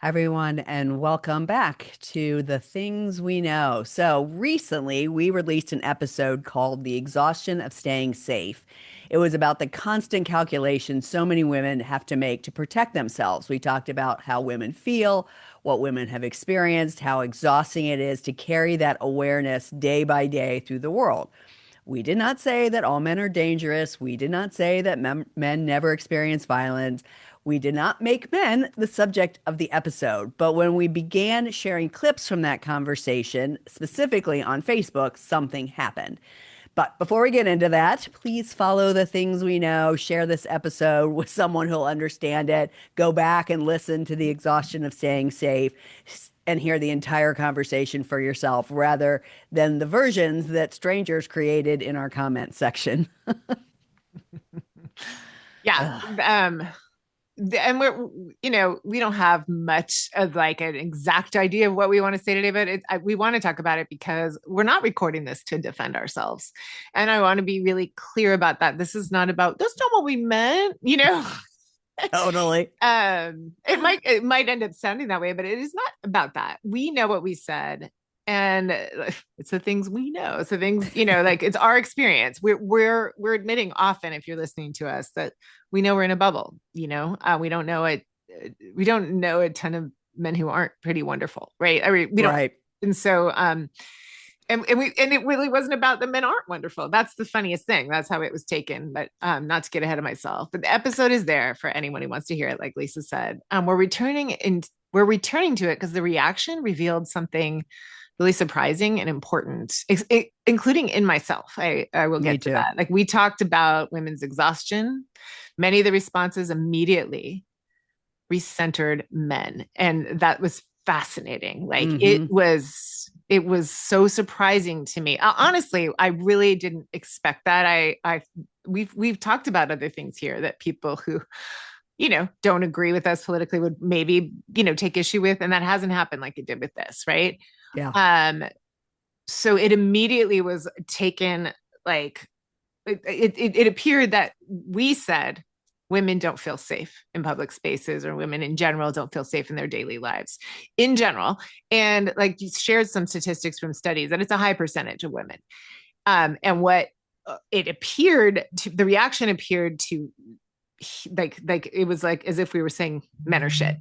Everyone, and welcome back to The Things We Know. So, recently we released an episode called The Exhaustion of Staying Safe. It was about the constant calculations so many women have to make to protect themselves. We talked about how women feel, what women have experienced, how exhausting it is to carry that awareness day by day through the world. We did not say that all men are dangerous. We did not say that men never experience violence. We did not make men the subject of the episode. But when we began sharing clips from that conversation, specifically on Facebook, something happened. But before we get into that, please follow The Things We Know, share this episode with someone who'll understand it, go back and listen to The Exhaustion of Staying Safe, and hear the entire conversation for yourself rather than the versions that strangers created in our comment section. Yeah. And we don't have much of like an exact idea of what we want to say today, but we want to talk about it because we're not recording this to defend ourselves. And I want to be really clear about that. This is not about, that's not what we meant. Totally. It might end up sounding that way, but it is not about that. We know what we said, and it's the things we know. It's the things, like it's our experience. We're admitting often, if you're listening to us, that we know we're in a bubble. We don't know it. We don't know a ton of men who aren't pretty wonderful, right? I mean, we don't. Right. And so, and it really wasn't about the men aren't wonderful. That's the funniest thing. That's how it was taken. But not to get ahead of myself. But the episode is there for anyone who wants to hear it. Like Lisa said, we're returning to it because the reaction revealed something really surprising and important, including in myself. I will get to that. Like we talked about women's exhaustion. Many of the responses immediately recentered men, and that was fascinating. Like it was so surprising to me. Honestly, I really didn't expect that. We've talked about other things here that people who don't agree with us politically would maybe take issue with, and that hasn't happened like it did with this, right? Yeah. So it immediately was taken like it appeared that we said women don't feel safe in public spaces, or women in general don't feel safe in their daily lives in general. And like you shared some statistics from studies that it's a high percentage of women. And what it appeared to, the reaction appeared to like it was like as if we were saying men are shit.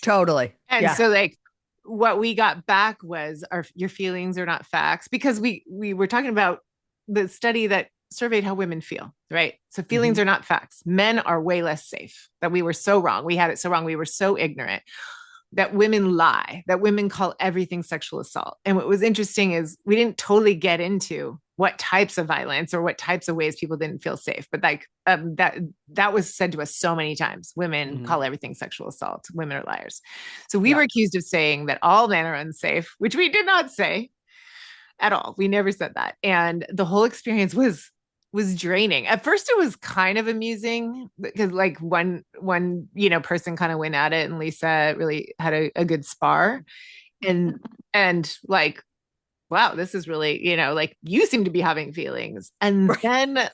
Totally. And so like what we got back was your feelings are not facts, because we were talking about the study that surveyed how women feel, right? So feelings are not facts. Men are way less safe. That we were so wrong. We had it so wrong. We were so ignorant that women lie, that women call everything sexual assault. And what was interesting is we didn't totally get into what types of violence or what types of ways people didn't feel safe. But like that was said to us so many times. Women call everything sexual assault. Women are liars. So we were accused of saying that all men are unsafe, which we did not say at all. We never said that. And the whole experience was draining. At first it was kind of amusing because like one person kind of went at it, and Lisa really had a good spar, and like, wow, this is really, like you seem to be having feelings. And then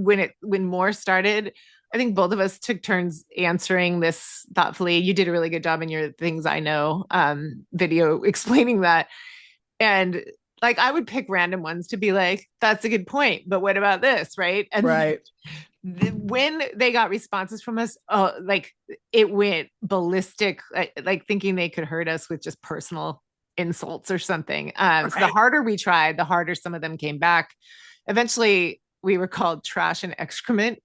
when more started, I think both of us took turns answering this thoughtfully. You did a really good job in your Things I Know video explaining that. And like I would pick random ones to be like, that's a good point, but what about this, right? And when they got responses from us, like it went ballistic, like thinking they could hurt us with just personal insults or something. So the harder we tried, the harder some of them came back. Eventually, we were called trash and excrement.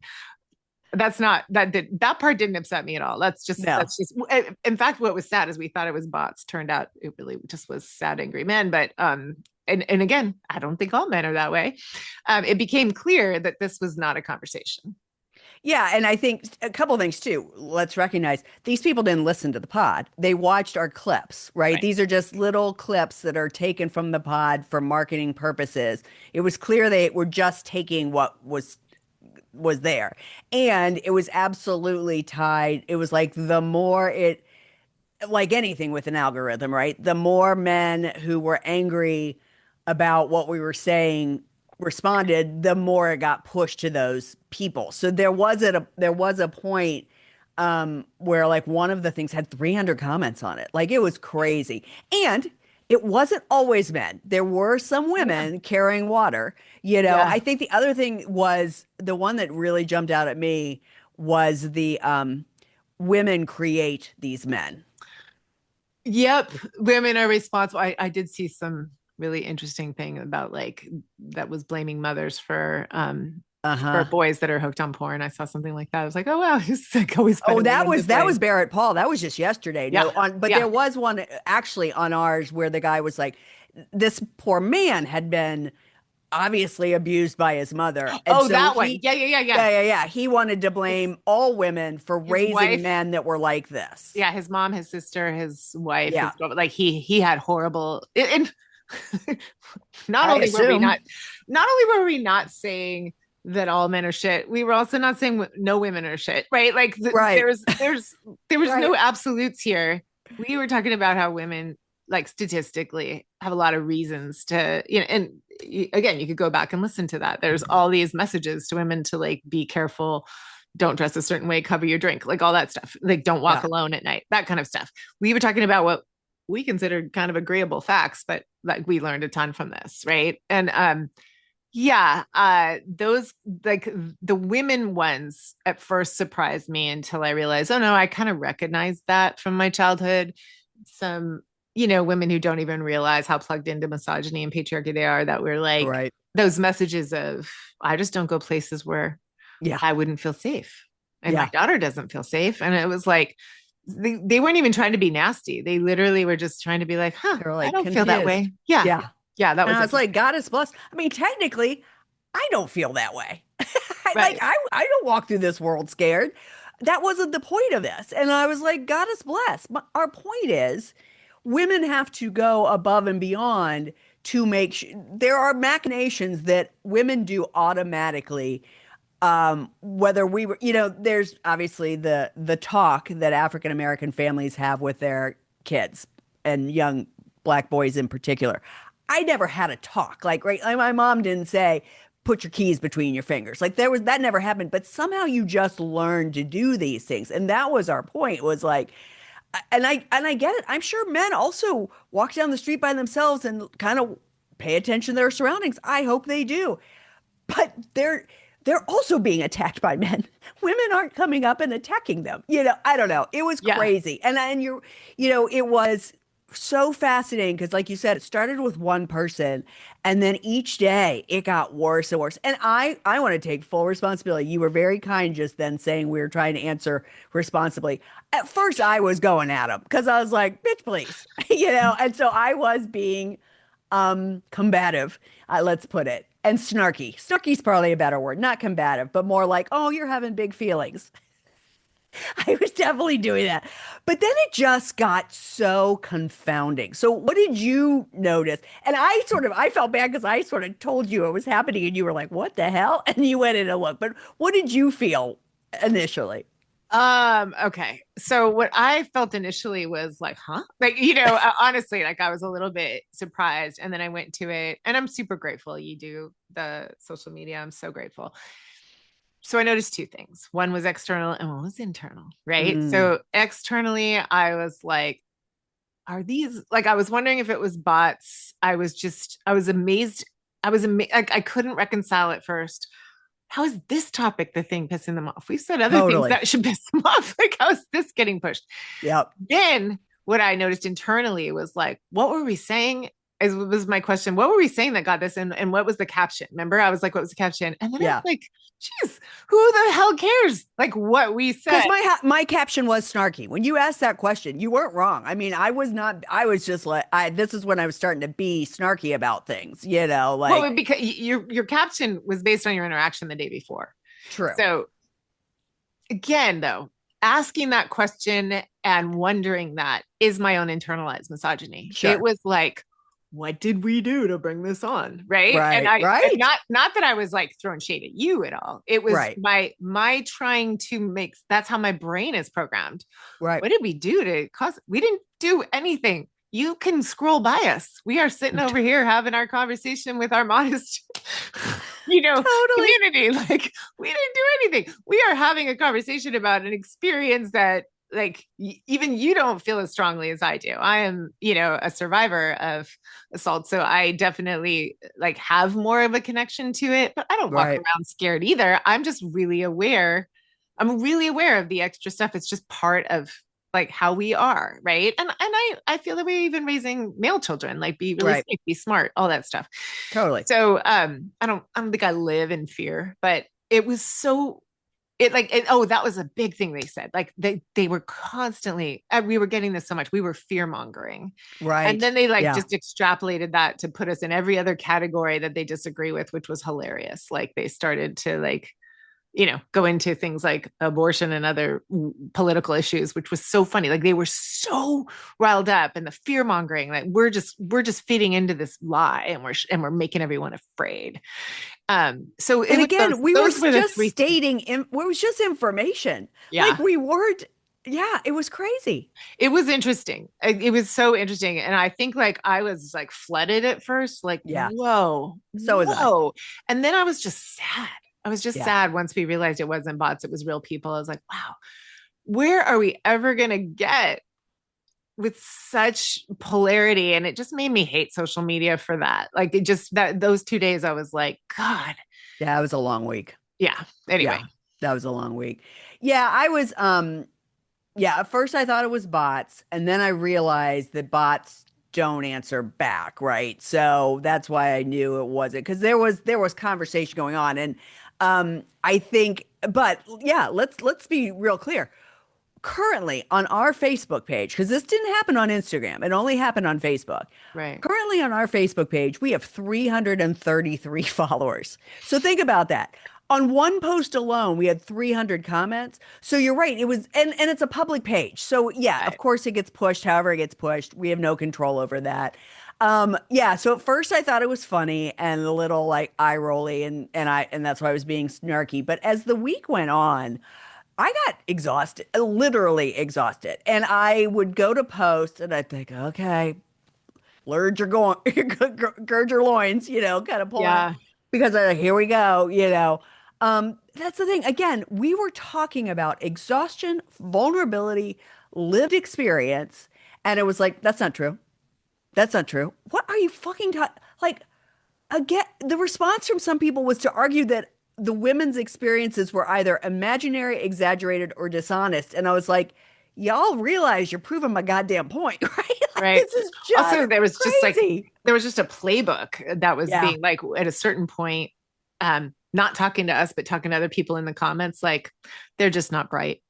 That part didn't upset me at all. That's just in fact, what was sad is we thought it was bots. Turned out it really just was sad, angry men. But and again, I don't think all men are that way. It became clear that this was not a conversation. Yeah, and I think a couple of things too. Let's recognize these people didn't listen to the pod. They watched our clips, right? These are just little clips that are taken from the pod for marketing purposes. It was clear they were just taking what was there. And it was absolutely tied. It was like like anything with an algorithm, right? The more men who were angry about what we were saying responded, the more it got pushed to those people. So there was a point where like one of the things had 300 comments on it. Like it was crazy. And it wasn't always men. There were some Oh, yeah. women carrying water. Yeah. I think the other thing was the one that really jumped out at me was the women create these men. Yep. Women are responsible. I did see some really interesting thing about like that was blaming mothers for Uh-huh. boys that are hooked on porn. I saw something like that. I was like, oh wow, it's like always Oh, finding that women to was that was blame. Barrett Paul. That was just yesterday. Yeah. No, but Yeah. there was one actually on ours where the guy was like, this poor man had been obviously abused by his mother. And Oh, so that one. Yeah, yeah, yeah, yeah. yeah. He wanted to His blame all women for his raising wife, men that were like this. yeah, his mom, his sister, his wife, Yeah, his like he had horrible and not I only were we assume. not saying that all men are shit, we were also not saying no women are shit, right? Like Right, there was right. no absolutes here. We were talking about how women like statistically have a lot of reasons to, and again, you could go back and listen to that. There's all these messages to women to like be careful, don't dress a certain way, cover your drink, like all that stuff, like don't walk Yeah, alone at night, that kind of stuff. We were talking about what we considered kind of agreeable facts, but like we learned a ton from this, right? And yeah, those like the women ones at first surprised me until I realized, oh no, I kind of recognized that from my childhood. Some, women who don't even realize how plugged into misogyny and patriarchy they are, that we're like right. those messages of, I just don't go places where Yeah, I wouldn't feel safe. And my yeah. daughter doesn't feel safe. And it was like, they weren't even trying to be nasty. They literally were just trying to be like, huh, They're I like don't feel that confused. way. Yeah. Yeah. Yeah. That And was I it. was like, God is blessed. I mean, technically, I don't feel that way. Right. I don't walk through this world scared. That wasn't the point of this. And I was like, God is blessed. Our point is women have to go above and beyond to make sure there are machinations that women do automatically. Whether we were, there's obviously the talk that African American families have with their kids and young black boys in particular. I never had a talk like my mom didn't say put your keys between your fingers. Like that never happened, but somehow you just learn to do these things. And that was our point was like and I get it. I'm sure men also walk down the street by themselves and kind of pay attention to their surroundings. I hope they do. But they're also being attacked by men. Women aren't coming up and attacking them. I don't know. It was Yeah. crazy. And it was so fascinating because like you said, it started with one person and then each day it got worse and worse. And I want to take full responsibility. You were very kind just then saying we were trying to answer responsibly. At first I was going at him because I was like, bitch, please. And so I was being combative, let's put it, and snarky. Snarky's probably a better word, not combative, but more like, oh, you're having big feelings. I was definitely doing that. But then it just got so confounding. So what did you notice? And I felt bad because I sort of told you it was happening and you were like, what the hell? And you went in and looked. But what did you feel initially? Okay. So what I felt initially was like, huh? Like, honestly, like I was a little bit surprised. And then I went to it and I'm super grateful you do the social media. I'm so grateful. So I noticed two things. One was external and one was internal, right? Mm, So externally, I was like, are these like I was wondering if it was bots. I was amazed. Like I couldn't reconcile at first. How is this topic the thing pissing them off? We've said other things totally. that should piss them off. Like, how is this getting pushed? Yep. Then what I noticed internally was like, what were we saying? Was my question. What were we saying that got this? And what was the caption? Remember, I was like, what was the caption? And then I was Yeah. like, geez, who the hell cares? Like what we Because said. my caption was snarky. When you asked that question, you weren't wrong. I mean, I was not. I was just like, this is when I was starting to be snarky about things. Well, Like because your caption was based on your interaction the day before. true. So again, though, asking that question and wondering that is my own internalized misogyny. It Sure. was like, what did we do to bring this on? Right. And Right. and Right. not that I was like throwing shade at you at all. It was Right. my trying to make that's how my brain is programmed. Right. What did we do to cause we didn't do anything. You can scroll by us. We are sitting over here having our conversation with our modest you know, Totally. community. Like we didn't do anything. We are having a conversation about an experience that like even you don't feel as strongly as I do. I am, you know, a survivor of assault, so I definitely like have more of a connection to it, but I don't walk Right. around scared either. I'm just really aware. I'm really aware of the extra stuff. It's just part of like how we are, right? And I feel that way even raising male children, like be really Right. safe, be smart, all that stuff. Totally. So I don't think I live in fear, but it was so oh, that was a big thing they said. Like they were constantly we were getting this so much. We were fear mongering. And Right. then they like Yeah. just extrapolated that to put us in every other category that they disagree with, which was hilarious. Like they started to like, you know, go into things like abortion and other political issues, which was so funny. Like they were so riled up, and the fear mongering, like we're just feeding into this lie, and we're making everyone afraid. So it And was again, we were those were the just three. stating, it was just information. Like Yeah, we weren't, yeah, it was crazy. it was interesting. It was so interesting, and I think like I was like flooded at first, like Yeah. whoa, So was I. whoa, and then I was just sad. I was just Yeah. sad once we realized it wasn't bots, it was real people. I was like, wow, where are we ever going to get with such polarity? And it just made me hate social media for that. Like it just that those 2 days I was like, God. Yeah, it was a long week. Yeah. Yeah. Anyway. That was a long week. Yeah, I was yeah, at first I thought it was bots, and then I realized that bots don't answer back, right? So that's why I knew it wasn't, because there was conversation going on. And I think, but yeah, let's be real clear. Currently on our Facebook page, because this didn't happen on Instagram, it only happened on Facebook. Right. Currently on our Facebook page, we have 333 followers. So think about that. On one post alone, we had 300 comments. So you're right. It was, and it's a public page. So yeah, of Right. course it gets pushed, however it gets pushed. We have no control over that. Yeah, so at first I thought it was funny and a little like eye rolly, and that's why I was being snarky. But as the week went on, I got exhausted, literally exhausted. And I would go to post and I'd think, okay, gird your go gird your loins, kind of pulling it Yeah. because here we go, That's the thing. Again, we were talking about exhaustion, vulnerability, lived experience, and it was like, that's not true. That's not true. What are you fucking talking? Like, again, the response from some people was to argue that the women's experiences were either imaginary, exaggerated, or dishonest. And I was like, y'all realize you're proving my goddamn point, right? Like, Right. this is Also, just crazy. there was just a playbook that was Yeah. being like at a certain point, not talking to us, but talking to other people in the comments, like they're just not bright.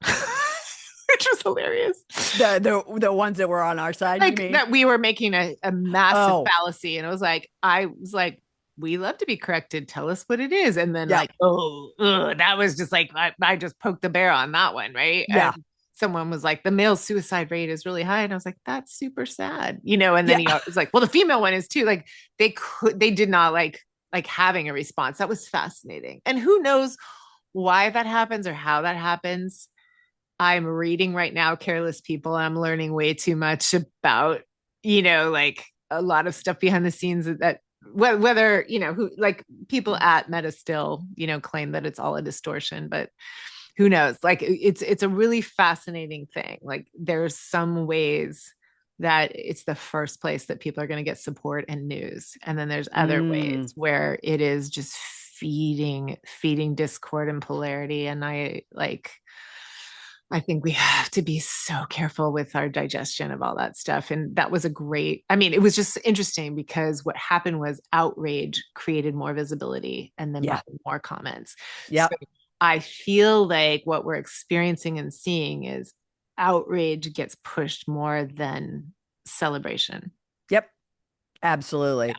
Which was hilarious. The ones that were on our side, you Like mean? that we were making a massive Oh, fallacy. And it was like, I was like, we love to be corrected. Tell us what it is. And then yeah. like, oh, ugh, that was just like, I just poked the bear on that one. Right. And Yeah. someone was like, the male suicide rate is really high. And I was like, that's super sad, you know? And then Yeah. he was like, well, the female one is too. Like they did not like having a response. That was fascinating. And who knows why that happens or how that happens. I'm reading right now Careless People. I'm learning way too much about, like a lot of stuff behind the scenes that whether, who like people at Meta still, claim that it's all a distortion, but who knows? Like it's a really fascinating thing. Like there's some ways that it's the first place that people are going to get support and news. And then there's other Mm, ways where it is just feeding discord and polarity. And I think we have to be so careful with our digestion of all that stuff. And that was it was just interesting because what happened was outrage created more visibility and then yeah. more comments. So Yep. I feel like what we're experiencing and seeing is outrage gets pushed more than celebration. Yep. Absolutely.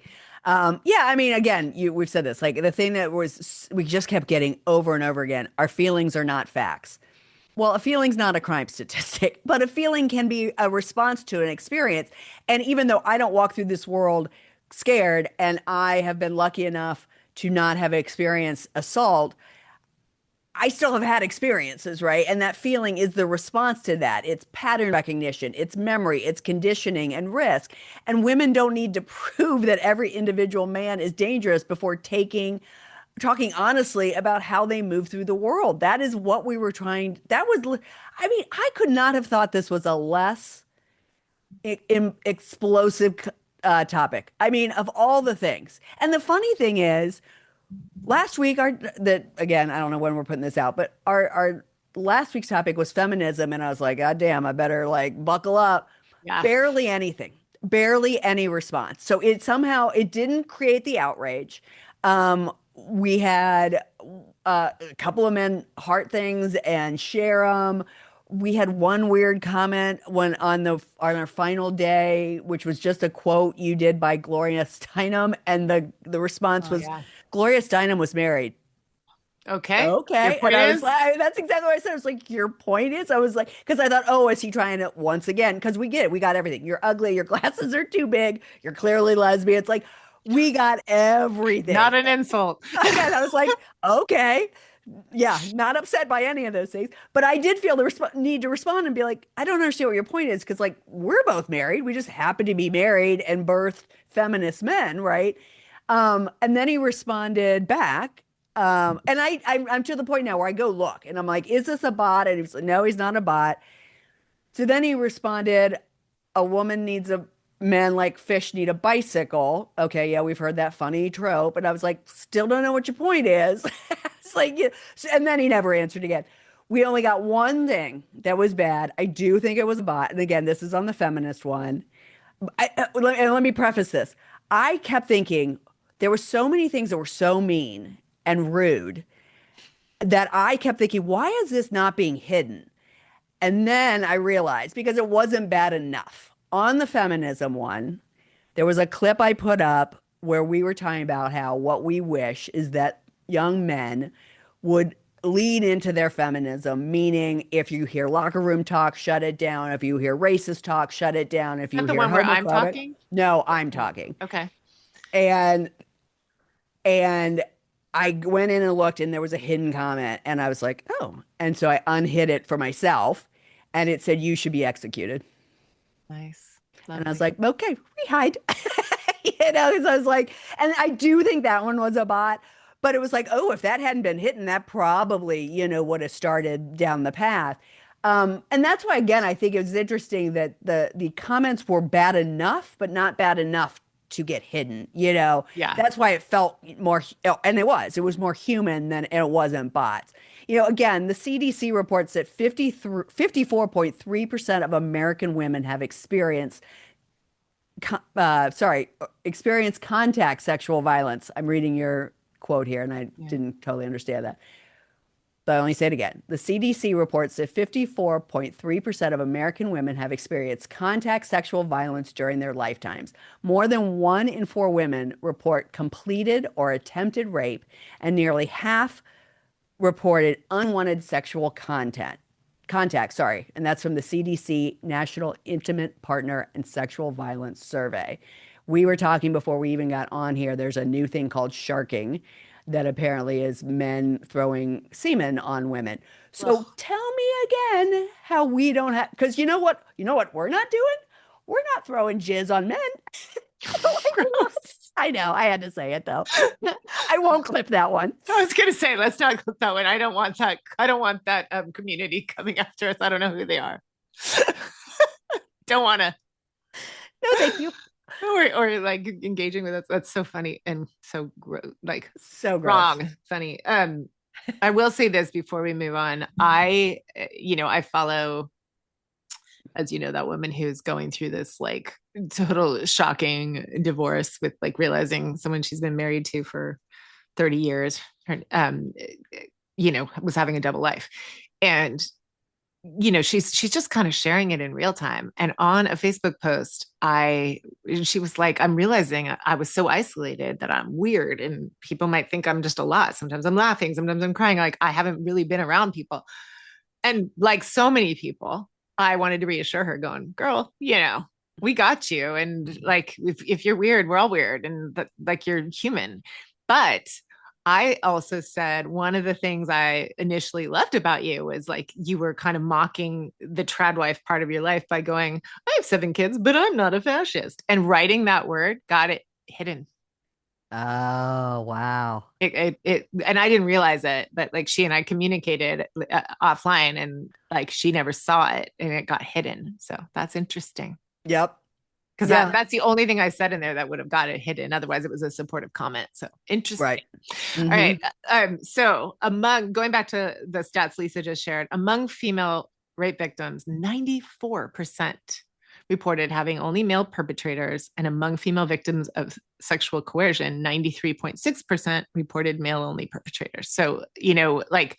Yeah, I mean, again, we've said this. Like the thing that we just kept getting over and over again, our feelings are not facts. Well, a feeling's not a crime statistic, but a feeling can be a response to an experience. And even though I don't walk through this world scared, and I have been lucky enough to not have experienced assault, I still have had experiences, right? And that feeling is the response to that. It's pattern recognition, it's memory, it's conditioning and risk. And women don't need to prove that every individual man is dangerous before taking talking honestly about how they move through the world. That is what we were trying. I mean, I could not have thought this was a less explosive topic. I mean, of all the things. And the funny thing is, last week, that again, I don't know when we're putting this out, but our last week's topic was feminism, and I was like, God damn, I better like buckle up. Yeah. Barely anything, barely any response. So it somehow it didn't create the outrage. We had a couple of men heart things and share them. We had one weird comment when on our final day, which was just a quote you did by Gloria Steinem, and the response Oh was yeah. Gloria Steinem was married. Okay. Your Okay. And point I was is? like, that's exactly what I said. I was like, your point is, I was like, because I thought, oh, is he trying to once again? Because we get it. We got everything. You're ugly. Your glasses are too big. You're clearly lesbian. It's like, we got everything. Not an insult. Again, I was like, okay. Yeah, not upset by any of those things. But I did feel the need to respond and be like, I don't understand what your point is. Because, like, we're both married. We just happen to be married and birth feminist men, right? And then he responded back. And I'm to the point now where I go look and I'm like, is this a bot? And he's like, no, he's not a bot. So then he responded, a woman needs a men like fish need a bicycle. Okay, yeah, we've heard that funny trope. And I was like, still don't know what your point is. It's like, yeah. And then he never answered again. We only got one thing that was bad. I do think it was a bot. And again, this is on the feminist one. Let me preface this. I kept thinking there were so many things that were so mean and rude that I kept thinking, why is this not being hidden? And then I realized because it wasn't bad enough. On the feminism one, there was a clip I put up where we were talking about how what we wish is that young men would lean into their feminism, meaning if you hear locker room talk, shut it down. If you hear racist talk, shut it down. If Is you that the hear one where I'm homophobic, talking? no, I'm talking. Okay. And and I went in and looked and there was a hidden comment and I was like, oh. And so I unhid it for myself and it said, you should be executed. Nice. And I was Lovely. like, okay, we hide. You know, because I was like, and I do think that one was a bot, but it was like, oh, if that hadn't been hidden, that probably, would have started down the path. And that's why, again, I think it was interesting that the comments were bad enough, but not bad enough to get hidden. Yeah. That's why it felt more, and it was more human than it wasn't bots. Again, the CDC reports that 54.3% of American women have experienced contact sexual violence. I'm reading your quote here, and I Yeah. didn't totally understand that. But let me say it again. The CDC reports that 54.3% of American women have experienced contact sexual violence during their lifetimes. More than 1 in 4 women report completed or attempted rape, and nearly half reported unwanted sexual contact, sorry. And that's from the CDC National Intimate Partner and Sexual Violence Survey. We were talking before we even got on here, there's a new thing called sharking that apparently is men throwing semen on women. So Ugh. tell me again how we don't have, because you know what we're not doing? We're not throwing jizz on men. Like, what? Gross. I know, I had to say it though. I won't clip that one. I was gonna say, let's not clip that one. I don't want that. I don't want that community coming after us. I don't know who they are. Don't want to, No, thank you. or like engaging with us. That's so funny and so like So gross. wrong. Funny. I will say this before we move on. I follow, as you know, that woman who's going through this like total shocking divorce with like realizing someone she's been married to for 30 years, was having a double life. And, she's just kind of sharing it in real time. And on a Facebook post, she was like, I'm realizing I was so isolated that I'm weird and people might think I'm just a lot. Sometimes I'm laughing, sometimes I'm crying. Like I haven't really been around people. And like so many people, I wanted to reassure her going, girl, we got you. And like, if you're weird, we're all weird and that like you're human. But I also said one of the things I initially loved about you was like you were kind of mocking the trad wife part of your life by going, I have 7 kids, but I'm not a fascist. And writing that word got it hidden. Oh, wow. And I didn't realize it, but like she and I communicated offline, and like she never saw it, and it got hidden. So that's interesting, Yep. because Yeah. that's the only thing I said in there that would have got it hidden. Otherwise, it was a supportive comment. So interesting. Right. All Mm-hmm. right. So among going back to the stats Lisa just shared, among female rape victims, 94% reported having only male perpetrators, and among female victims of sexual coercion, 93.6% reported male only perpetrators. So, like,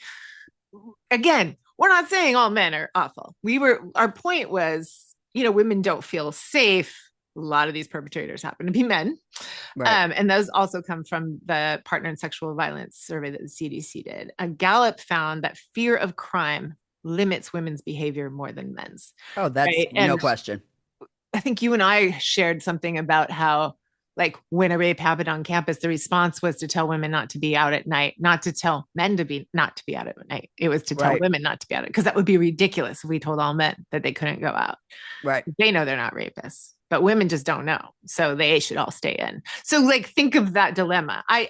again, we're not saying all men are awful. Our point was, women don't feel safe. A lot of these perpetrators happen to be men. Right. And those also come from the partner and sexual violence survey that the CDC did. Gallup found that fear of crime limits women's behavior more than men's. Oh, that's Right. no And question. I think you and I shared something about how, like, when a rape happened on campus, the response was to tell women not to be out at night, not to tell men not to be out at night. It was to tell Right. women not to be out, because that would be ridiculous if we told all men that they couldn't go out. Right. They know they're not rapists, but women just don't know. So they should all stay in. So, like, think of that dilemma. I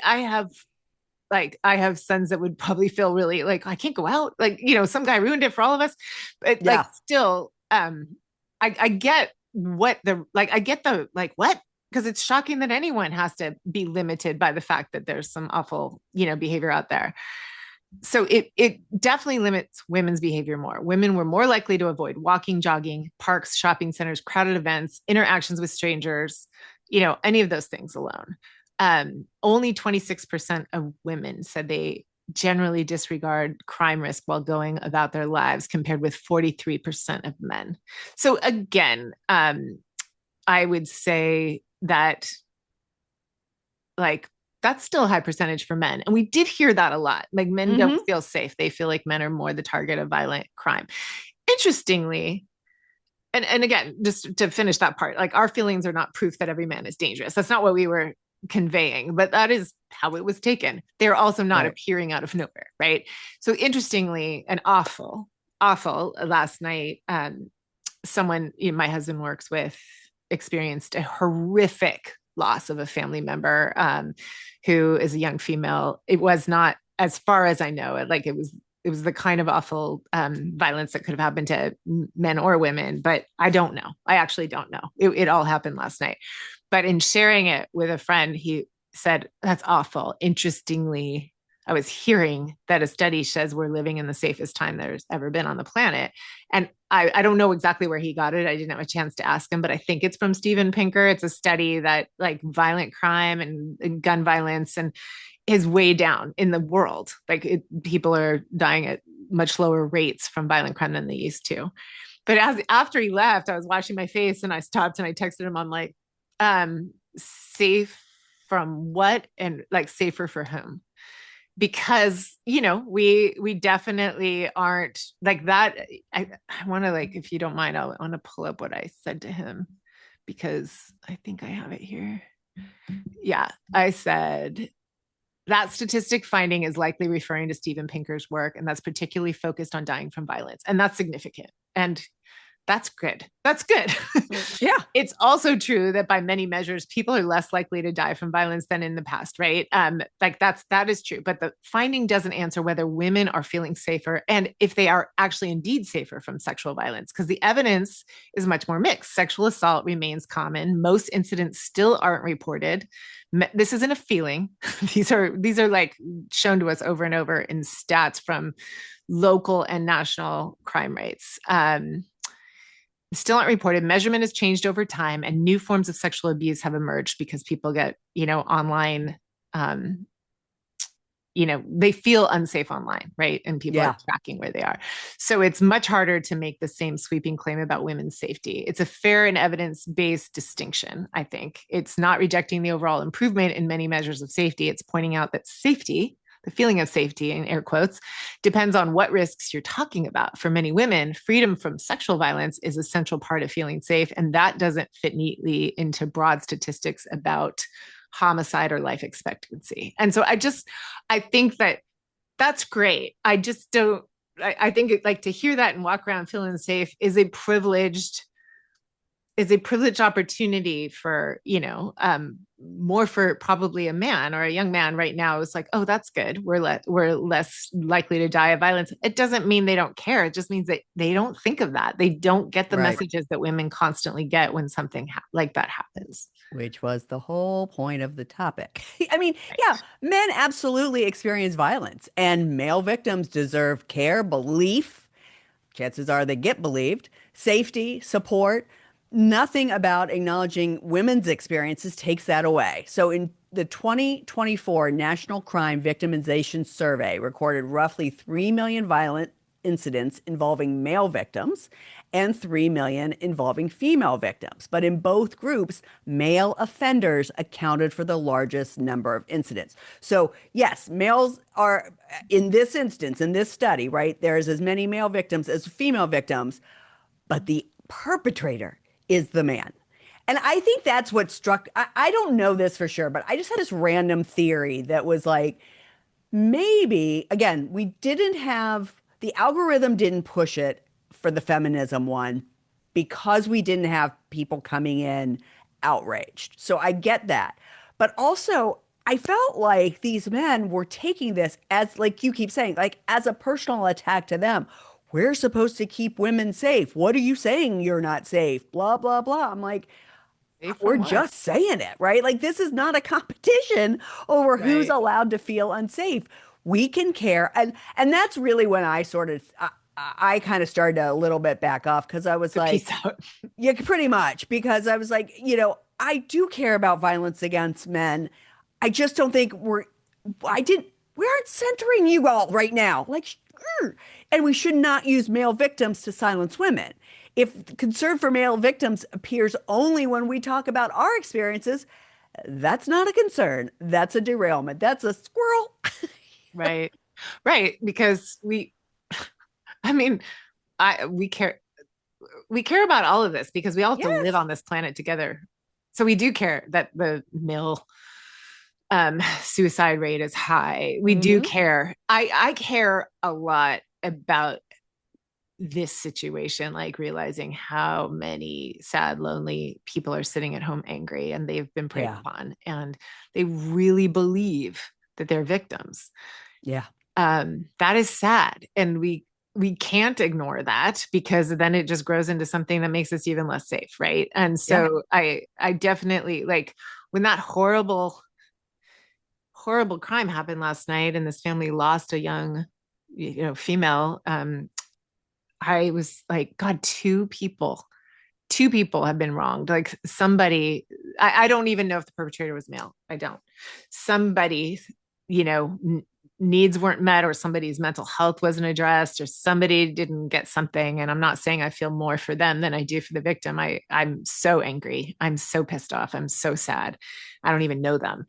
have sons that would probably feel really like, I can't go out. Like, some guy ruined it for all of us. But like, Yeah. still, I get I get the, like, what? Because it's shocking that anyone has to be limited by the fact that there's some awful, behavior out there. So it definitely limits women's behavior more. Women were more likely to avoid walking, jogging, parks, shopping centers, crowded events, interactions with strangers, any of those things alone. Only 26% of women said they generally disregard crime risk while going about their lives, compared with 43% of men. So again, I would say that, like, that's still a high percentage for men. And we did hear that a lot. Like, men don't Mm-hmm. feel safe. They feel like men are more the target of violent crime. Interestingly, and again, just to finish that part, like, our feelings are not proof that every man is dangerous. That's not what we were conveying, but that is how it was taken. They're also not Right. appearing out of nowhere, right? So interestingly, and awful last night, someone my husband works with experienced a horrific loss of a family member, who is a young female. It was not, as far as I know, it was the kind of awful violence that could have happened to men or women, but I don't know. I actually don't know. It all happened last night. But in sharing it with a friend, he said, that's awful. Interestingly, I was hearing that a study says we're living in the safest time there's ever been on the planet. And I don't know exactly where he got it. I didn't have a chance to ask him, but I think it's from Steven Pinker. It's a study that, like, violent crime and gun violence and is way down in the world. Like, people are dying at much lower rates from violent crime than they used to. But after he left, I was washing my face and I stopped and I texted him. I'm like, safe from what? And, like, safer for whom? Because, we definitely aren't like that. I want to, like, if you don't mind, I want to pull up what I said to him, because I think I have it here. Yeah, I said, that statistic finding is likely referring to Steven Pinker's work, and that's particularly focused on dying from violence. And that's significant. And that's good. That's good. Yeah. It's also true that by many measures, people are less likely to die from violence than in the past, right? Like, that is true. But the finding doesn't answer whether women are feeling safer and if they are actually indeed safer from sexual violence, because the evidence is much more mixed. Sexual assault remains common. Most incidents still aren't reported. This isn't a feeling. These are like shown to us over and over in stats from local and national crime rates. Still aren't reported. Measurement has changed over time, and new forms of sexual abuse have emerged because people get, online, they feel unsafe online, right? And people are Yeah. tracking where they are. So it's much harder to make the same sweeping claim about women's safety. It's a fair and evidence-based distinction, I think. It's not rejecting the overall improvement in many measures of safety. It's pointing out that safety, the feeling of safety in air quotes, depends on what risks you're talking about. For many women, freedom from sexual violence is a central part of feeling safe, and that doesn't fit neatly into broad statistics about homicide or life expectancy. And so I think that that's great. I just don't, I think like, to hear that and walk around feeling safe is a privileged is a privileged opportunity for, more for probably a man or a young man right now is like, oh, that's good. We're less likely to die of violence. It doesn't mean they don't care. It just means that they don't think of that. They don't get the Right. messages that women constantly get when something like that happens. Which was the whole point of the topic. I mean, yeah, Right. men absolutely experience violence, and male victims deserve care, belief. Chances are they get believed, safety, support. Nothing about acknowledging women's experiences takes that away. So, in the 2024 National Crime Victimization Survey, recorded roughly 3 million violent incidents involving male victims and 3 million involving female victims. But in both groups, male offenders accounted for the largest number of incidents. So, yes, males are, in this instance, in this study, right, there's as many male victims as female victims, but the perpetrator is the man. And I think that's what struck, I don't know this for sure, but I just had this random theory that was like, maybe, again, we didn't have, the algorithm didn't push it for the feminism one because we didn't have people coming in outraged. So I get that. But also, I felt like these men were taking this as, like you keep saying, like as a personal attack to them. We're supposed to keep women safe. What are you saying you're not safe? Blah, blah, blah. I'm like, Safe we're from what? just saying it, right? Like this is not a competition over who's Right. allowed to feel unsafe. We can care, and that's really when I sort of I kind of started to a little bit back off because I was So like, peace out. yeah, pretty much because I was like, I do care about violence against men. I just don't think I didn't, we aren't centering you all right now. Like, and we should not use male victims to silence women. If concern for male victims appears only when we talk about our experiences, that's not a concern. That's a derailment. That's a squirrel. Right. Right. Because I mean, I we care about all of this because we all have to live Yes. on this planet together. So we do care that the male suicide rate is high. We do Hmm. care. I care a lot about this situation, like realizing how many sad, lonely people are sitting at home angry and they've been preyed Yeah. upon and they really believe that they're victims. Yeah. That is sad. And we can't ignore that because then it just grows into something that makes us even less safe, right? And Yeah. so I definitely like when that horrible crime happened last night and this family lost a young female. I was like, God, two people have been wronged. Like somebody, I don't even know if the perpetrator was male. I don't. Somebody, you know, needs weren't met, or somebody's mental health wasn't addressed, or somebody didn't get something. And I'm not saying I feel more for them than I do for the victim. I'm so angry. I'm so pissed off. I'm so sad. I don't even know them.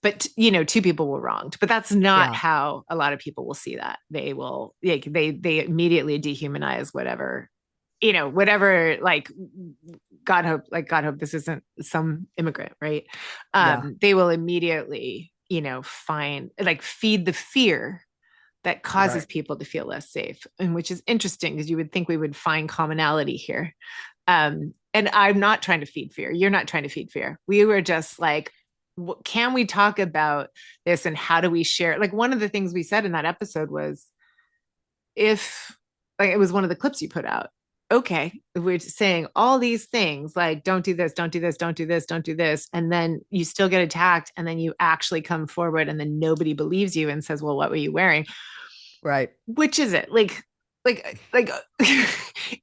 But two people were wronged, but that's not Yeah. how a lot of people will see that. They will, they immediately dehumanize whatever, like God hope this isn't some immigrant, right? Yeah. They will immediately feed the fear that causes Right. people to feel less safe, and which is interesting because you would think we would find commonality here. And I'm not trying to feed fear. You're not trying to feed fear. We were just like, can we talk about this and how do we share? Like one of the things we said in that episode was, if like it was one of the clips you put out. Okay, we're saying all these things like don't do this, don't do this, don't do this, don't do this, and then you still get attacked, and then you actually come forward, and then nobody believes you and says, "Well, what were you wearing?" Right. Which is it? Like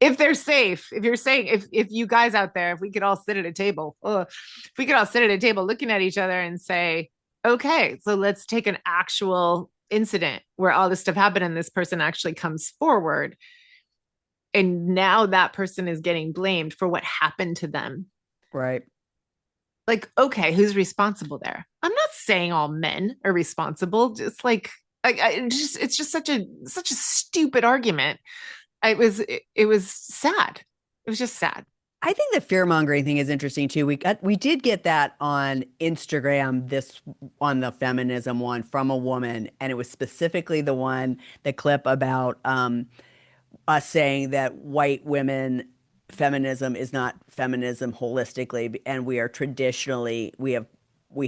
if they're safe, if you're saying, if you guys out there, if we could all sit at a table, if we could all sit at a table looking at each other and say, okay, so let's take an actual incident where all this stuff happened and this person actually comes forward, and now that person is getting blamed for what happened to them. Right. Like, okay, who's responsible there? I'm not saying all men are responsible. Just like it's just such a stupid argument. It was sad. It was just sad. I think the fear mongering thing is interesting too. We did get that on Instagram, this on the feminism one from a woman, and it was specifically the clip about us saying that white women feminism is not feminism holistically, and we are traditionally we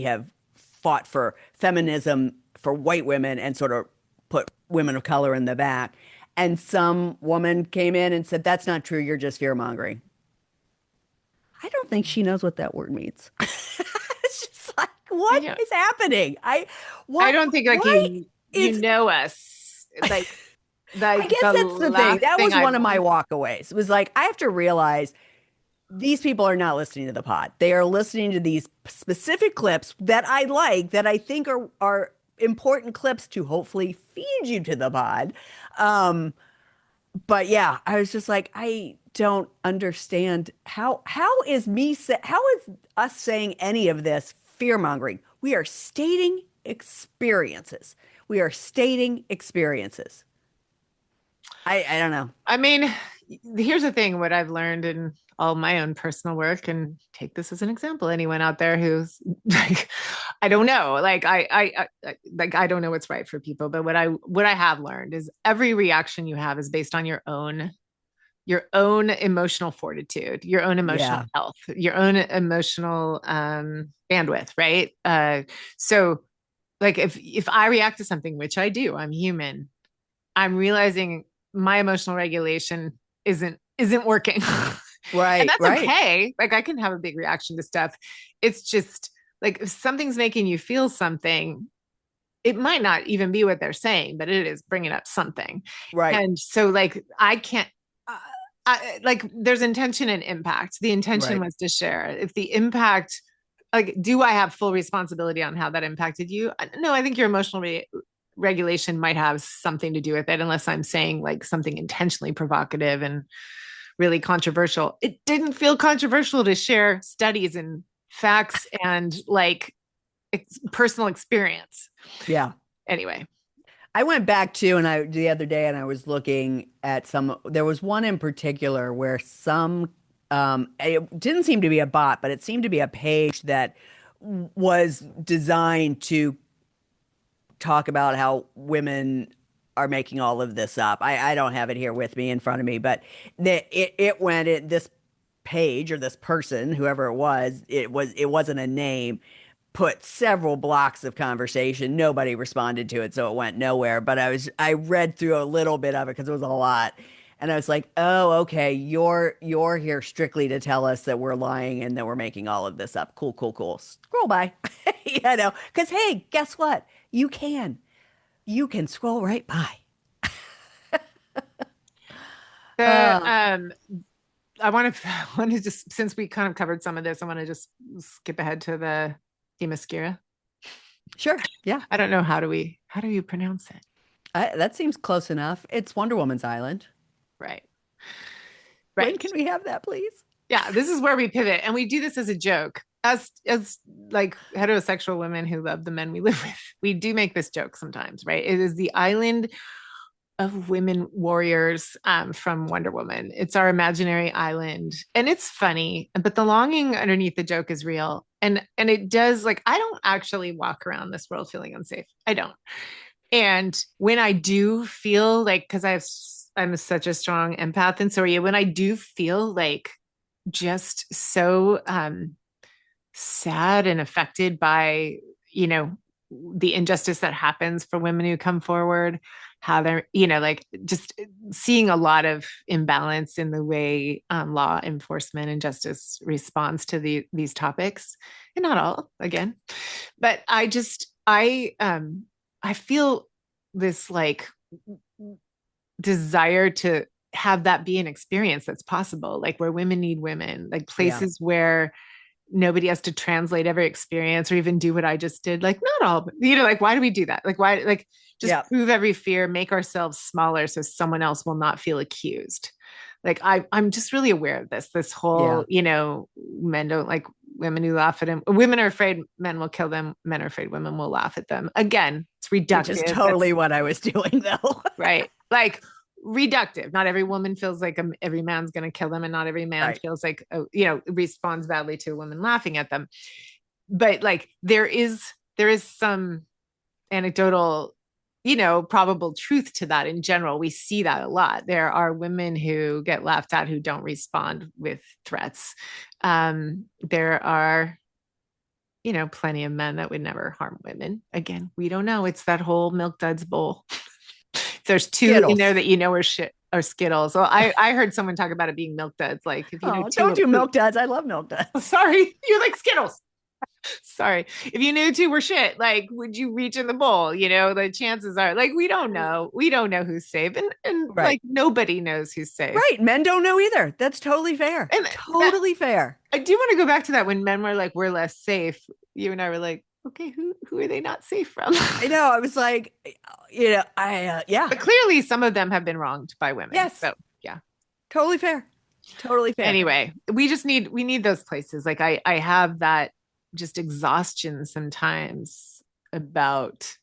have fought for feminism for white women and sort of put women of color in the back. And some woman came in and said, "That's not true. You're just fear mongering." I don't think she knows what that word means. It's just like, I what don't, is happening? I What, don't think like why you is, know us I like guess the that's the thing. last That thing was I one of my want. walkaways. It was like, I have to realize these people are not listening to the pod. They are listening to these specific clips that I like, that I think are important clips to hopefully feed you to the pod. Um, but yeah, I was just like, I don't understand how is us saying any of this fear mongering? We are stating experiences. We are stating experiences. I don't know. I mean, here's the thing, what I've learned in all my own personal work, and take this as an example, anyone out there who's like, I don't know, I don't know what's right for people, but what I have learned is every reaction you have is based on your own emotional fortitude, your own emotional Yeah. health, your own emotional bandwidth, right? So like if I react to something, which I do, I'm human, I'm realizing my emotional regulation isn't working. And Right, that's right, okay. Like I can have a big reaction to stuff. It's just like if something's making you feel something, it might not even be what they're saying, but it is bringing up something. right, And so like I can't like there's intention and impact. The intention right. was to share. If the impact, like, do I have full responsibility on how that impacted you? No, I think your emotional regulation might have something to do with it, unless I'm saying like something intentionally provocative and really controversial. It didn't feel controversial to share studies and facts and like personal experience. Yeah. Anyway, I went back to and I the other day and I was looking at there was one in particular where it didn't seem to be a bot, but it seemed to be a page that was designed to talk about how women are making all of this up. I don't have it here with me in front of me, but it went in this page or this person, whoever it wasn't a name, put several blocks of conversation. Nobody responded to it, so it went nowhere. But I read through a little bit of it because it was a lot. And I was like, "Oh, okay, you're here strictly to tell us that we're lying and that we're making all of this up. Cool, cool, cool. Scroll by." You know, because hey, guess what? You can. You can scroll right by. the Uh, I want to I want to just since we kind of covered some of this, I want to just skip ahead to the Themyscira. sure. Yeah. I don't know how do you pronounce it? That seems close enough. It's Wonder Woman's island. Right. When Right. can we have that, please? Yeah, this is where we pivot, and we do this as a joke. As like heterosexual women who love the men we live with, we do make this joke sometimes, right? It is the island of women warriors from Wonder Woman. It's our imaginary island, and it's funny, but the longing underneath the joke is real. And it does, like, I don't actually walk around this world feeling unsafe. I don't. And when I do feel like, because I'm such a strong empath, and so are you. When I do feel like just so sad and affected by, you know, the injustice that happens for women who come forward, how they're, you know, like just seeing a lot of imbalance in the way law enforcement and justice responds to these topics, and not all, again, but I feel this like desire to have that be an experience that's possible, like where women need women, like Yeah. places where nobody has to translate every experience or even do what I just did. Like, not all, you know, like, why do we do that? Like, why, like, just Yeah. prove every fear, make ourselves smaller so someone else will not feel accused. Like, I'm just really aware of this Yeah. whole, you know, men don't like women who laugh at them. Women are afraid men will kill them. Men are afraid women will laugh at them. Again, it's Which is reductive. That's totally what I was doing, though. right. Like, reductive. Not every woman feels like every man's going to kill them, and not every man Right. feels like, oh, you know, responds badly to a woman laughing at them. But like there is some anecdotal, probable truth to that in general. We see that a lot. There are women who get laughed at who don't respond with threats. There are, plenty of men that would never harm women. Again, we don't know. It's that whole milk duds bowl. There's two in there Skittles. that are shit or Skittles. So I heard someone talk about it being milk duds. Like if you knew Oh, two don't of do poop. milk duds. I love milk duds. Sorry, you like Skittles. Sorry. If you knew two were shit, like would you reach in the bowl? The chances are like we don't know. We don't know who's safe. And Right. like nobody knows who's safe. Right. Men don't know either. That's totally fair. And that Totally fair. I do want to go back to that when men were like, we're less safe. You and I were like, okay, who are they not safe from? I know. I was like, yeah. But clearly some of them have been wronged by women. Yes. So yeah. Totally fair. Totally fair. Anyway, we need those places. Like I have that just exhaustion sometimes about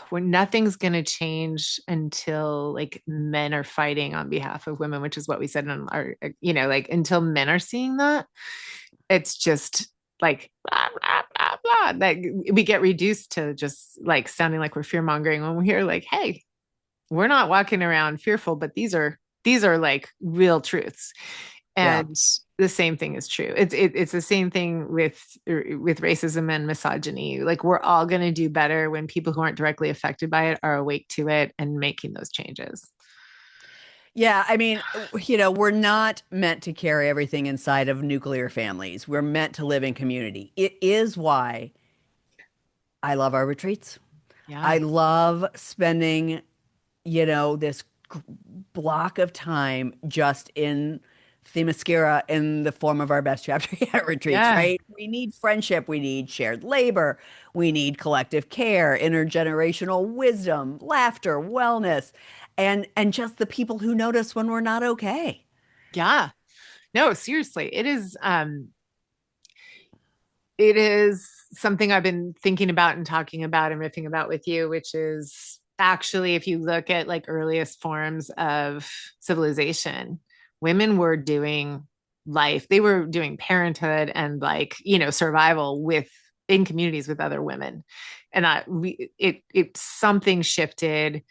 when nothing's going to change until like men are fighting on behalf of women, which is what we said in our, like until men are seeing that, it's just like blah, blah, blah, blah. Like we get reduced to just like sounding like we're fear mongering when we hear like, hey, we're not walking around fearful, but these are like real truths. And yeah. The same thing is true. It's the same thing with racism and misogyny. Like we're all going to do better when people who aren't directly affected by it are awake to it and making those changes. Yeah, I mean, we're not meant to carry everything inside of nuclear families. We're meant to live in community. It is why I love our retreats. Yeah. I love spending, this block of time just in Themyscira in the form of our best chapter yet retreats, right? We need friendship. We need shared labor. We need collective care, intergenerational wisdom, laughter, wellness, and just the people who notice when we're not okay. Yeah. No, seriously. It is something I've been thinking about and talking about and riffing about with you, which is actually, if you look at like earliest forms of civilization, women were doing life. They were doing parenthood and like, survival in communities with other women. And something shifted,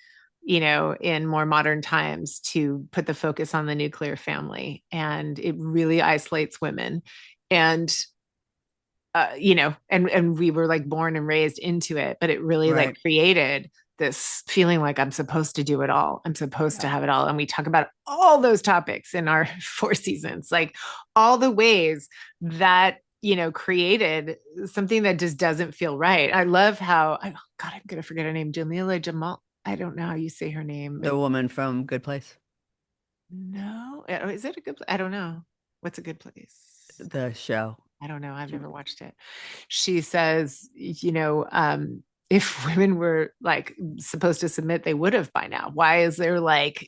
in more modern times to put the focus on the nuclear family. And it really isolates women. And and we were like born and raised into it, but it really like created this feeling like I'm supposed to do it all. I'm supposed to have it all. And we talk about all those topics in our 4 seasons, like all the ways that, created something that just doesn't feel right. I love how, I'm going to forget her name. Jamila Jamal. I don't know how you say her name. The woman from Good Place. No. Is it a good place? I don't know. What's a good place? The show. I don't know. I've never watched it. She says, if women were like supposed to submit, they would have by now. Why is there like,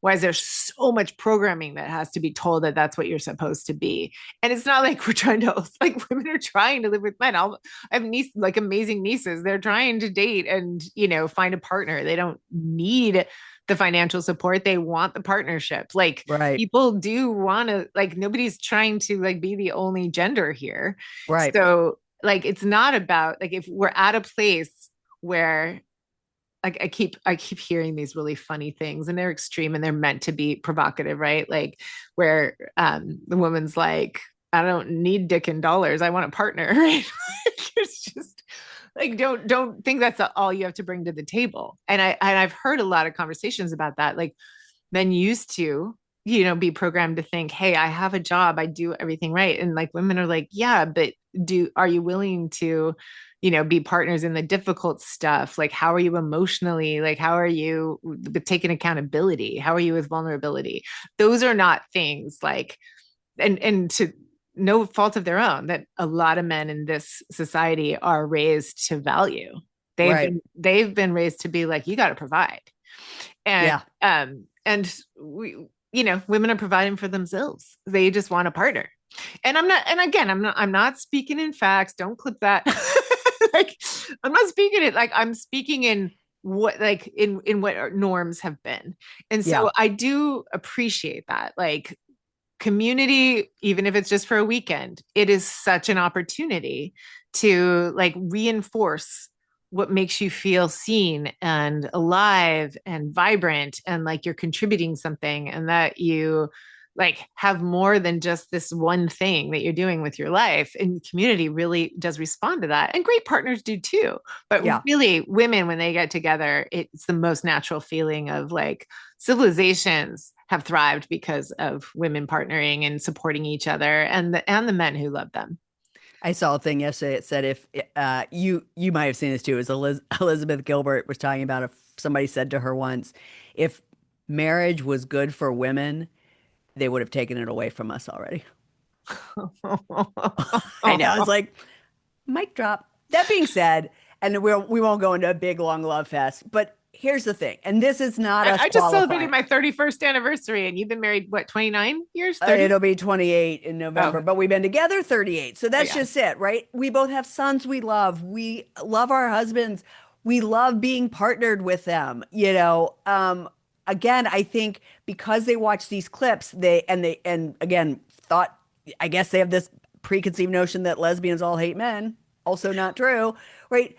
why is there so much programming that has to be told that that's what you're supposed to be? And it's not like we're trying to, like women are trying to live with men. I have nieces, like amazing nieces. They're trying to date and, find a partner. They don't need the financial support. They want the partnership. Like people do want to, like nobody's trying to like be the only gender here. Right. So like, it's not about like, if we're at a place where like I keep hearing these really funny things and they're extreme and they're meant to be provocative, right? Like where the woman's like, I don't need dick and dollars. I want a partner. Right? It's just like, don't think that's all you have to bring to the table. And I've heard a lot of conversations about that. Like men used to, be programmed to think, hey, I have a job, I do everything right. And like women are like, yeah, but are you willing to, be partners in the difficult stuff? Like, how are you emotionally? Like, how are you with taking accountability? How are you with vulnerability? Those are not things like, and to no fault of their own, that a lot of men in this society are raised to value. They've been raised to be like, you got to provide. And, and we, women are providing for themselves. They just want a partner. And I'm not speaking in facts. Don't clip that. Like, I'm not speaking it. Like I'm speaking in what, like in what our norms have been. And so I do appreciate that. Like community, even if it's just for a weekend, it is such an opportunity to like reinforce what makes you feel seen and alive and vibrant and like you're contributing something and that you like have more than just this one thing that you're doing with your life, and the community really does respond to that, and great partners do too. But Yeah. really women, when they get together, it's the most natural feeling of like civilizations have thrived because of women partnering and supporting each other, and the men who love them. I saw a thing yesterday. It said if you might have seen this too. It was Elizabeth Gilbert was talking about if somebody said to her once, if marriage was good for women, they would have taken it away from us already. I know. It's like mic drop. That being said, and we won't go into a big long love fest, but here's the thing, and this is not us I just celebrated qualifying. my 31st anniversary, and you've been married, what, 29 years? 30? It'll be 28 in Oh, November, but we've been together 38. So oh, that's yeah. just it, right? We both have sons we love. We love our husbands. We love being partnered with them. Again, I think because they watch these clips, and again thought, I guess they have this preconceived notion that lesbians all hate men. Also not true, right?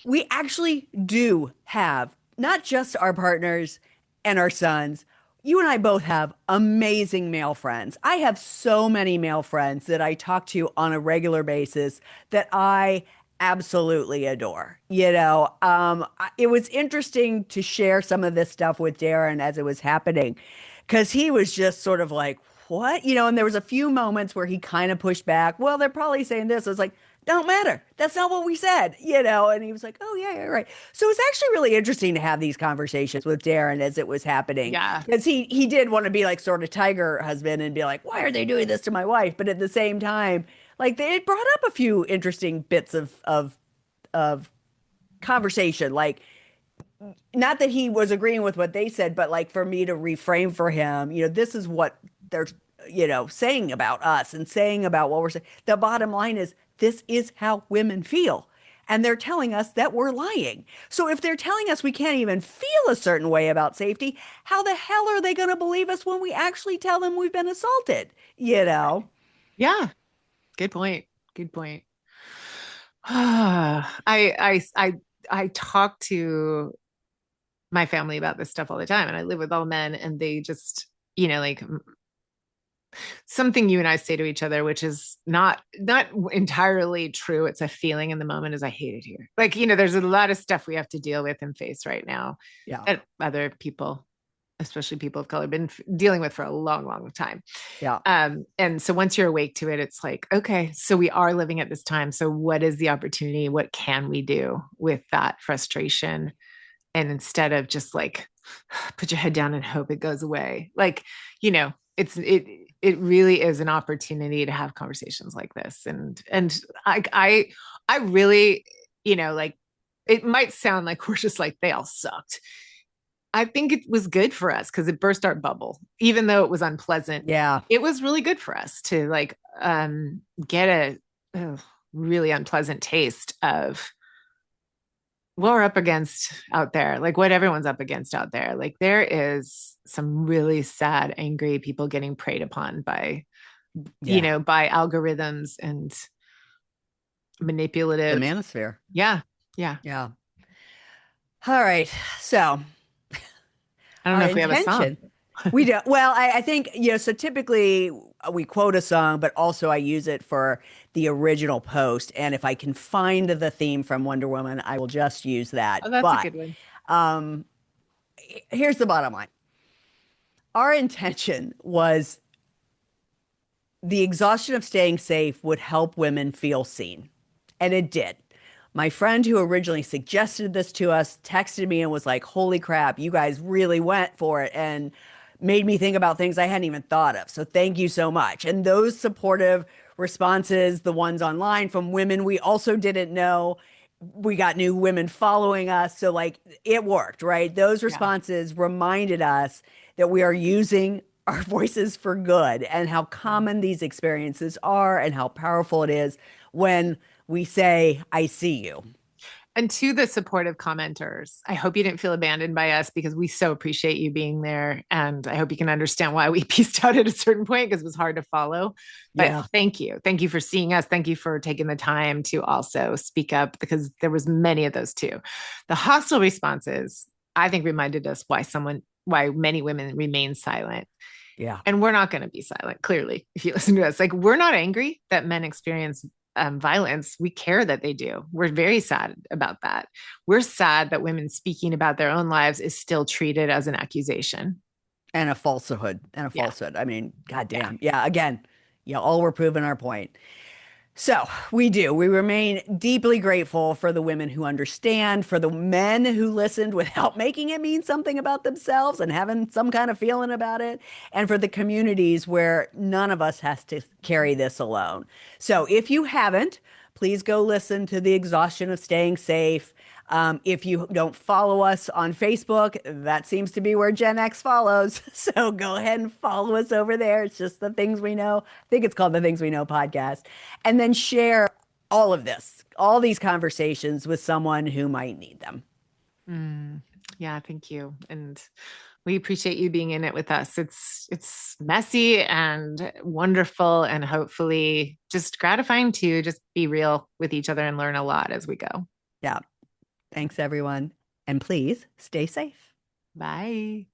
We actually do have not just our partners and our sons. You and I both have amazing male friends. I have so many male friends that I talk to on a regular basis that I absolutely adore. It was interesting to share some of this stuff with Darren as it was happening because he was just sort of like, what? And there was a few moments where he kind of pushed back. Well, they're probably saying this. I was like, don't matter. That's not what we said. And he was like, oh, yeah, yeah, right. So it's actually really interesting to have these conversations with Darren as it was happening Yeah. because he did want to be like sort of tiger husband and be like, why are they doing this to my wife? But at the same time, like they brought up a few interesting bits of conversation. Like, not that he was agreeing with what they said, but like for me to reframe for him, this is what they're, saying about us and saying about what we're saying. The bottom line is this is how women feel. And they're telling us that we're lying. So if they're telling us we can't even feel a certain way about safety, how the hell are they going to believe us when we actually tell them we've been assaulted? You know? Yeah. Good point. Good point. I talk to my family about this stuff all the time, and I live with all men, and they just, like something you and I say to each other, which is not entirely true. It's a feeling in the moment is I hate it here. Like, there's a lot of stuff we have to deal with and face right now Yeah. that other people, especially people of color, been dealing with for a long, long time. Yeah. And so once you're awake to it, it's like, okay, so we are living at this time. So what is the opportunity? What can we do with that frustration? And instead of just like put your head down and hope it goes away, like, it really is an opportunity to have conversations like this. And I really, like, it might sound like we're just like they all sucked. I think it was good for us because it burst our bubble, even though it was unpleasant. Yeah. It was really good for us to like get a really unpleasant taste of what we're up against out there, like what everyone's up against out there. Like there is some really sad, angry people getting preyed upon by, Yeah. by algorithms and The manipulative. manosphere. Yeah. Yeah. Yeah. All right. So I don't our know if we have a song. intention. We do. Well, I think, so typically we quote a song, but also I use it for the original post. And if I can find the theme from Wonder Woman, I will just use that. Oh, that's a But good one. um, here's the bottom line. Our intention was the exhaustion of staying safe would help women feel seen. And it did. My friend who originally suggested this to us texted me and was like, holy crap, you guys really went for it and made me think about things I hadn't even thought of. So thank you so much. And those supportive responses, the ones online from women we also didn't know, we got new women following us. So, like, it worked, right? Those Yeah. responses reminded us that we are using our voices for good and how common these experiences are and how powerful it is when we say, I see you. And to the supportive commenters, I hope you didn't feel abandoned by us because we so appreciate you being there. And I hope you can understand why we pieced out at a certain point because it was hard to follow. But Yeah. thank you. Thank you for seeing us. Thank you for taking the time to also speak up because there was many of those too. The hostile responses, I think, reminded us why many women remain silent. Yeah. And we're not going to be silent, clearly, if you listen to us. Like, we're not angry that men experience violence. We care that they do. We're very sad about that. We're sad that women speaking about their own lives is still treated as an accusation. And a falsehood. And a Yeah. falsehood. I mean, Yeah. goddamn. Yeah. Again, yeah, all we're proving our point. So we do. We remain deeply grateful for the women who understand, for the men who listened without making it mean something about themselves and having some kind of feeling about it, and for the communities where none of us has to carry this alone. So if you haven't, please go listen to The Exhaustion of Staying Safe. If you don't follow us on Facebook, that seems to be where Gen X follows. So go ahead and follow us over there. It's just The Things We Know. I think it's called The Things We Know podcast. And then share all of this, all these conversations with someone who might need them. Yeah, thank you. And we appreciate you being in it with us. It's messy and wonderful and hopefully just gratifying to just be real with each other and learn a lot as we go. Yeah. Thanks, everyone. And please stay safe. Bye.